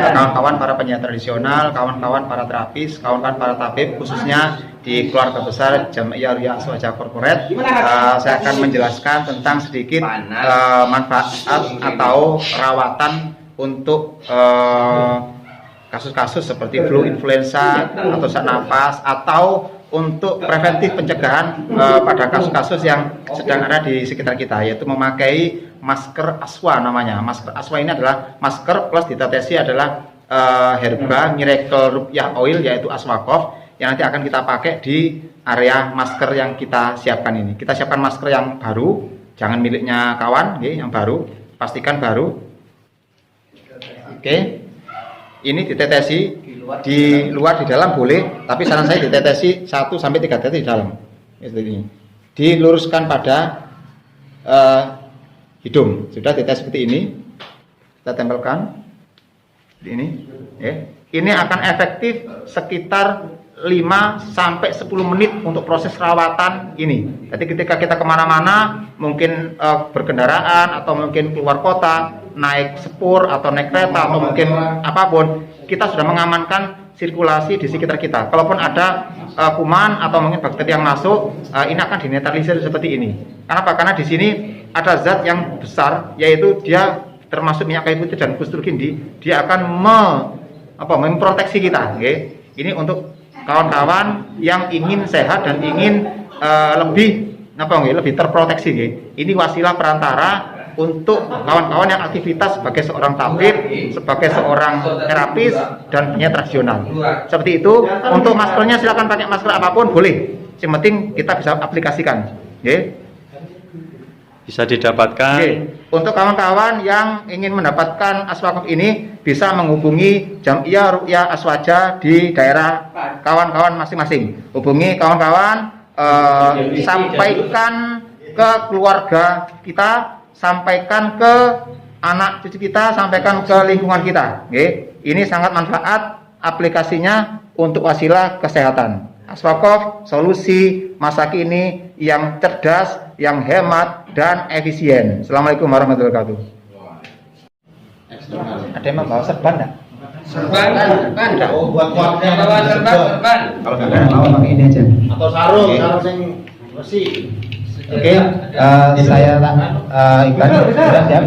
kawan-kawan para penyiar tradisional, kawan-kawan para terapis, kawan-kawan para tabib, khususnya di keluarga besar Jam'iyah Ruqyah Aswaja Corporate. Saya akan menjelaskan tentang sedikit manfaat atau rawatan untuk kasus-kasus seperti flu influenza atau sesak napas, atau untuk preventif pencegahan pada kasus-kasus yang sedang ada di sekitar kita, yaitu memakai masker aswa namanya. Masker aswa ini adalah masker plus ditetesi adalah herba Miracle Ruqyah Oil, yaitu aswakof, yang nanti akan kita pakai di area masker yang kita siapkan ini. Kita siapkan masker yang baru, jangan miliknya kawan, yang baru, pastikan baru. Oke. Ini ditetesi di luar, di dalam boleh, tapi saran saya ditetesi 1-3 tetes di dalam. Ini diluruskan pada hidung. Sudah dites seperti ini, kita tempelkan seperti ini. Ini akan efektif sekitar 5-10 menit untuk proses rawatan ini. Jadi ketika kita kemana-mana, mungkin berkendaraan atau mungkin keluar kota, naik sepur atau naik kereta atau mungkin apapun, kita sudah mengamankan sirkulasi di sekitar kita. Kalaupun ada kuman atau mungkin bakteri yang masuk, ini akan dinetralisir seperti ini. Kenapa? Karena di sini ada zat yang besar, yaitu dia termasuk minyak kayu putih dan Kustrugindi. Dia akan memproteksi kita. Ini untuk kawan-kawan yang ingin sehat dan ingin lebih terproteksi. Ini wasilah perantara untuk kawan-kawan yang aktivitas sebagai seorang tabib, sebagai seorang terapis dan penyiar tradisional. Seperti itu. Untuk maskernya silakan pakai masker apapun boleh. Yang penting kita bisa aplikasikan. Bisa didapatkan. Untuk kawan-kawan yang ingin mendapatkan aswakof ini bisa menghubungi Jam'iyah Ruqyah Aswaja di daerah kawan-kawan masing-masing. Hubungi kawan-kawan, sampaikan ke keluarga kita, sampaikan ke anak cucu kita, sampaikan ke lingkungan kita. Ini sangat manfaat aplikasinya untuk wasilah kesehatan. Aswakof solusi masa kini yang cerdas, yang hemat dan efisien. Assalamualaikum warahmatullahi wabarakatuh. Ada yang bawa serban enggak? Serban. Oh, buat serban. Kalau enggak ada bawa pakai ini aja. Atau sarung yang bersih. Oke, saya Iqbal sudah siap.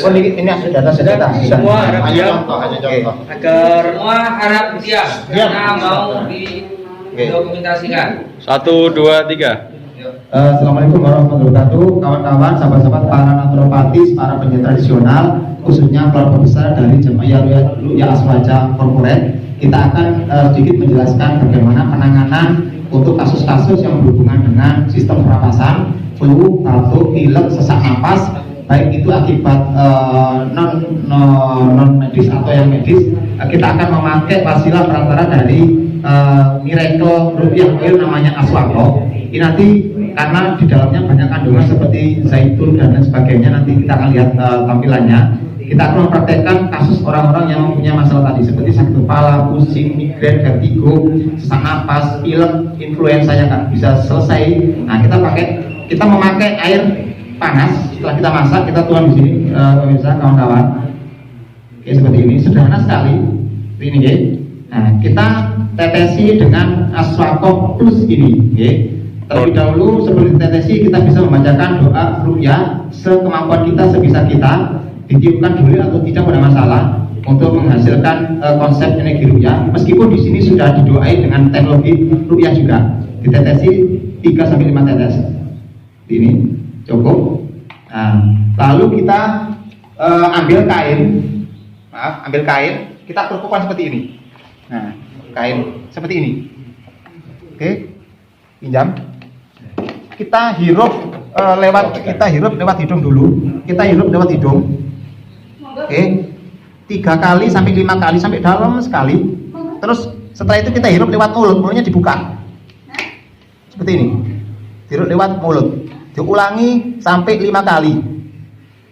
Oh, ini sudah Semua harap siap. Contoh. Agar semua harap siap. Karena mau didokumentasikan. 1, 2, 3. Assalamualaikum warahmatullahi wabarakatuh, kawan-kawan, sahabat-sahabat, para naturopatis, para penyiar tradisional, khususnya keluarga besar dari Jam'iyah Ruqyah Aswaja Corporate. Kita akan sedikit menjelaskan bagaimana penanganan untuk kasus-kasus yang berhubungan dengan sistem pernapasan, flu, batuk, pilek, sesak napas, baik itu akibat non medis atau yang medis. Kita akan memakai wasilah perantara dari Miracle Ruqyah Oil, namanya aswakof. Ini nanti karena di dalamnya banyak kandungan seperti zaitun dan lain sebagainya, nanti kita akan lihat tampilannya. Kita akan mempraktekkan kasus orang-orang yang mempunyai masalah tadi seperti sakit kepala, pusing, migrain, vertigo, sesak napas, pilek, influenza yang nggak bisa selesai. Nah, kita memakai air panas. Setelah kita masak, kita tuang di sini, pemirsa, kawan-kawan. Oke, seperti ini, sederhana sekali. Ini, ya. Nah, kita tetesi dengan aswakof plus ini. Terlebih dahulu sebelum tetesi, kita bisa membacakan doa ruqyah sekemampuan kita, sebisa kita. Ditiupkan dulu atau tidak pada masalah untuk menghasilkan konsep energi ruqyah. Meskipun di sini sudah didoai dengan teknologi ruqyah juga. Ditetesi 3-5 tetes. Ini cukup. Nah, lalu kita ambil kain, kita kerupukkan seperti ini. Nah, kain seperti ini. Oke, pinjam. Kita hirup lewat hidung dulu. Kita hirup lewat hidung. Oke, 3 sampai 5 kali sampai dalam sekali. Terus setelah itu kita hirup lewat mulut, mulutnya dibuka. Seperti ini. Hirup lewat mulut. Diulangi sampai 5 kali.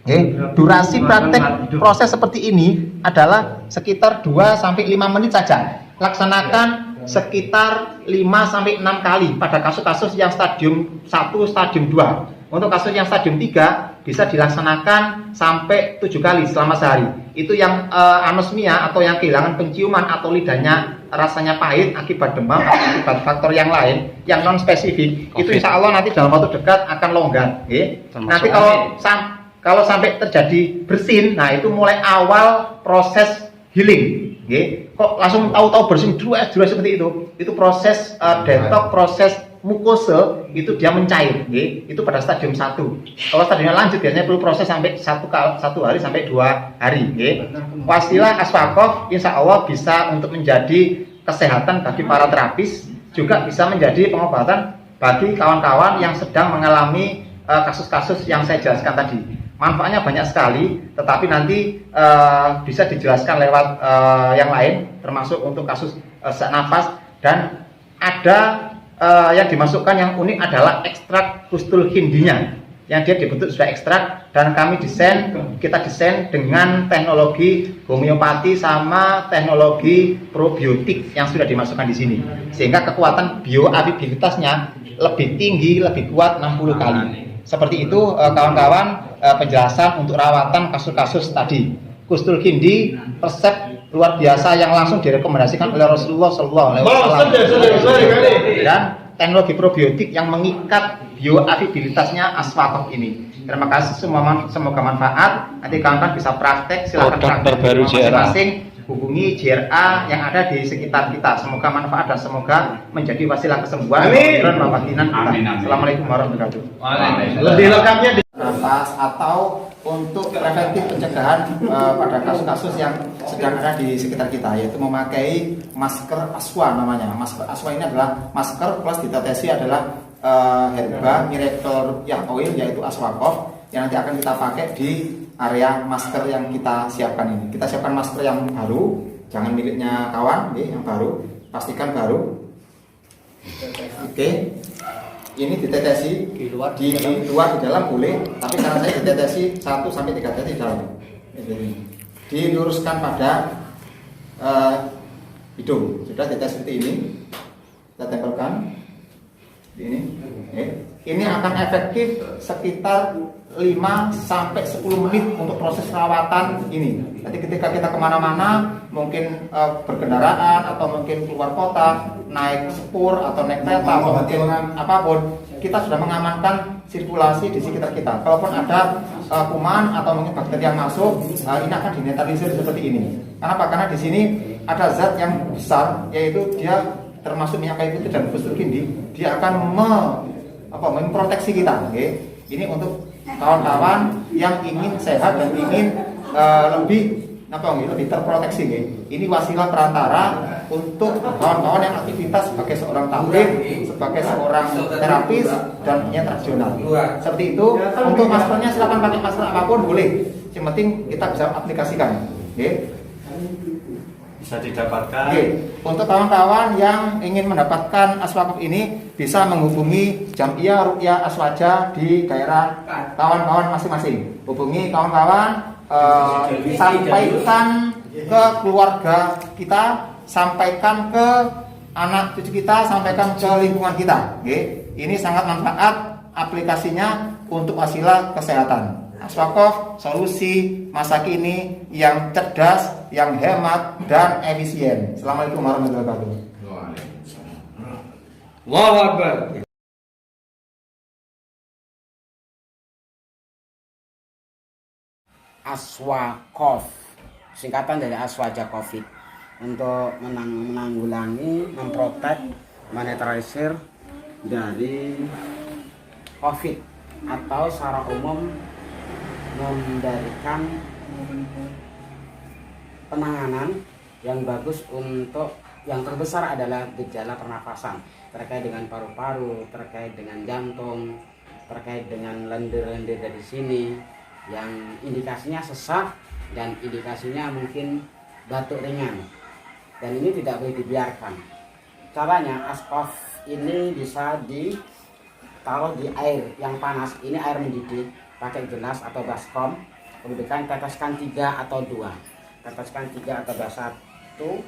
Oke, durasi praktek proses seperti ini adalah sekitar 2 sampai 5 menit saja. Laksanakan sekitar 5 sampai 6 kali pada kasus-kasus yang stadium 1, stadium 2. Untuk kasus yang stadium 3 bisa dilaksanakan sampai 7 kali selama sehari. Itu yang anosmia atau yang kehilangan penciuman atau lidahnya rasanya pahit akibat demam atau akibat faktor yang lain yang non spesifik, itu insya Allah nanti dalam waktu dekat akan longgar. Nanti kalau sampai terjadi bersin, nah itu mulai awal proses healing. Kok langsung tahu-tahu bersin dua seperti itu proses detox, proses mukose itu dia mencair, itu pada stadium 1. Kalau stadiumnya lanjut biasanya perlu proses sampai 1 hari sampai 2 hari. Wasilah Aswakov insya Allah bisa untuk menjadi kesehatan bagi para terapis, juga bisa menjadi pengobatan bagi kawan-kawan yang sedang mengalami kasus-kasus yang saya jelaskan tadi. Manfaatnya banyak sekali, tetapi nanti bisa dijelaskan lewat yang lain, termasuk untuk kasus sesak nafas. Dan ada yang dimasukkan yang unik adalah ekstrak kustul hindinya, yang dia dibentuk sudah ekstrak, dan kita desain dengan teknologi homeopati sama teknologi probiotik yang sudah dimasukkan di sini, sehingga kekuatan bioavailabilitasnya lebih tinggi, lebih kuat 60 kali. Seperti itu kawan-kawan penjelasan untuk rawatan kasus-kasus tadi. Kustul Hindi resep luar biasa yang langsung direkomendasikan oleh Rasulullah SAW. Dan teknologi probiotik yang mengikat bioavailabilitasnya Aswakov ini. Terima kasih semua, semoga manfaat. Nanti kawan-kawan bisa praktek, silakan praktek terbaru masing-masing. Hubungi JRA yang ada di sekitar kita. Semoga manfaat dan semoga menjadi wasilah kesembuhan. Amin. Assalamualaikum warahmatullahi wabarakatuh. Lebih lengkapnya di nafas atau untuk preventif pencegahan pada kasus-kasus yang sedang ada di sekitar kita, yaitu memakai masker aswa namanya. Masker aswa ini adalah masker plus ditetesi adalah herba miracle yang oil, yaitu Aswakov, yang nanti akan kita pakai di area masker yang kita siapkan ini. Kita siapkan masker yang baru, jangan miliknya kawan, yang baru, pastikan baru. Oke. Ini ditetesi di luar di dalam boleh, tapi karena saya ditetesi 1 sampai 3 tetes di dalam. Diluruskan pada hidung. Sudah tetes seperti ini. Kita tempelkan ini. Ini akan efektif sekitar 5 sampai 10 menit untuk proses perawatan ini. Jadi ketika kita kemana-mana, mungkin berkendaraan atau mungkin keluar kota, naik sepur atau naik kereta atau mungkin apapun, kita sudah mengamankan sirkulasi di sekitar kita. Kalaupun ada kuman atau mungkin bakteri yang masuk, ini akan dinetralisir seperti ini. Kenapa? Karena di sini ada zat yang besar, yaitu dia termasuk minyak kayu putih dan kustul hindi. Dia akan memproteksi kita. Ini untuk kawan-kawan yang ingin sehat dan ingin lebih terproteksi. Ini wasilah perantara untuk kawan-kawan yang aktivitas sebagai seorang tabib, sebagai seorang terapis dan penyiar tradisional. Seperti itu. Untuk maskernya silakan pakai masker apapun boleh. Yang penting kita bisa aplikasikan. Bisa didapatkan. Untuk kawan-kawan yang ingin mendapatkan Aswakov ini bisa menghubungi Jam'iyah Ruqyah Aswaja di daerah kawan-kawan masing-masing. Hubungi kawan-kawan, sampaikan ke keluarga kita, sampaikan ke anak cucu kita, sampaikan ke lingkungan kita. Ini sangat manfaat aplikasinya untuk wasilah kesehatan. Aswakov solusi masa kini yang cerdas, yang hemat dan efisien. Assalamualaikum warahmatullahi wabarakatuh. Allahu Akbar. Aswakov, singkatan dari Aswaja Covid, untuk menanggulangi, memprotek, menetralisir dari COVID atau secara umum memberikan penanganan yang bagus. Untuk yang terbesar adalah gejala pernafasan terkait dengan paru-paru, terkait dengan jantung, terkait dengan lendir-lendir dari sini, yang indikasinya sesak dan indikasinya mungkin batuk ringan, dan ini tidak boleh dibiarkan. Caranya, Aswakov ini bisa ditaruh di air yang panas. Ini air mendidih, pakai gelas atau baskom, kemudian teteskan 3 atau 2. Teteskan 3 atau 1,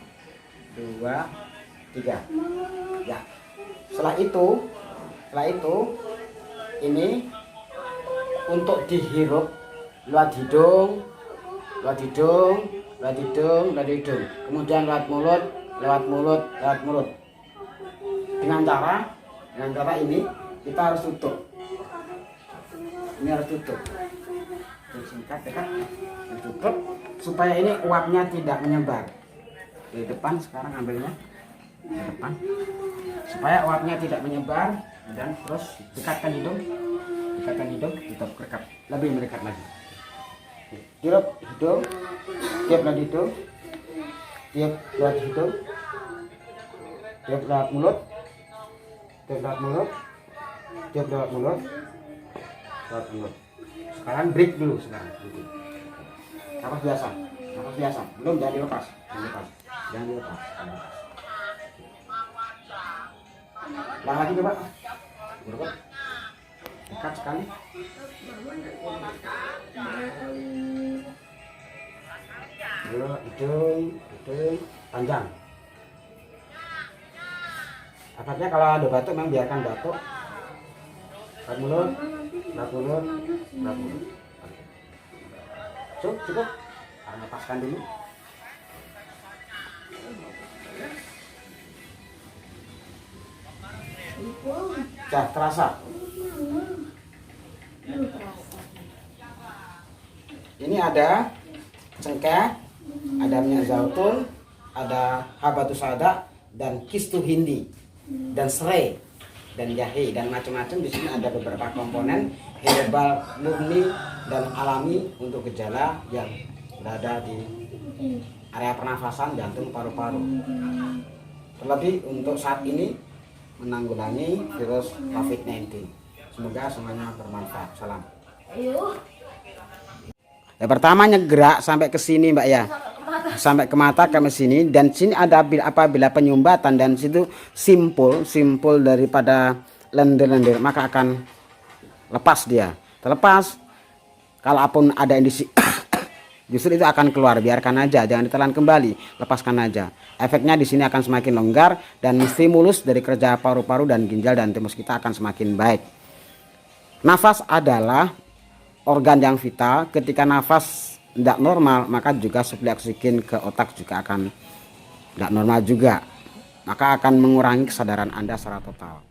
2, 3. Ya. Setelah itu ini untuk dihirup lewat hidung, lewat hidung, lewat hidung, lewat hidung. Kemudian lewat mulut, lewat mulut, lewat mulut. Dengan cara ini kita harus tutup. Ini harus tutup. Singkat, dekat, tutup supaya ini uapnya tidak menyebar. Di depan sekarang ambilnya di depan supaya uapnya tidak menyebar dan terus dekatkan hidung, tutup dekat, lebih mendekat lagi. Tiup hidung, tiup lewat hidung, tiup lewat hidung, tiup lewat mulut, tiup lewat mulut, tiup lewat mulut, lewat mulut. Sekarang break dulu sekarang. Nafas biasa, belum, jangan dilepas, jangan dilepas. Ulang lagi coba, dekat sekali. Hidung panjang. Efeknya kalau ada batuk memang biarkan batuk. Lewat mulut. Cukup. Lepaskan dulu. Terasa. Ini ada cengkeh, ada minyak zaitun, ada habatus sauda dan kistu hindi dan serai dan jahe dan macam-macam. Di sini ada beberapa komponen herbal murni dan alami untuk gejala yang berada di area pernafasan, jantung, paru-paru. Terlebih untuk saat ini menanggulangi virus COVID-19. Semoga semuanya bermanfaat. Salam. Ya, pertama nyegerak sampai ke sini Mbak ya, sampai ke mata ke sini, dan sini ada apabila penyumbatan dan situ simpul daripada lendir-lendir maka akan lepas dia. Terlepas, kalaupun ada indisi justru itu akan keluar, biarkan aja, jangan ditelan kembali, lepaskan aja. Efeknya di sini akan semakin longgar dan stimulus dari kerja paru-paru dan ginjal dan timus kita akan semakin baik. Nafas adalah organ yang vital. Ketika nafas tidak normal, maka juga suplai oksigen ke otak juga akan tidak normal juga. Maka akan mengurangi kesadaran Anda secara total.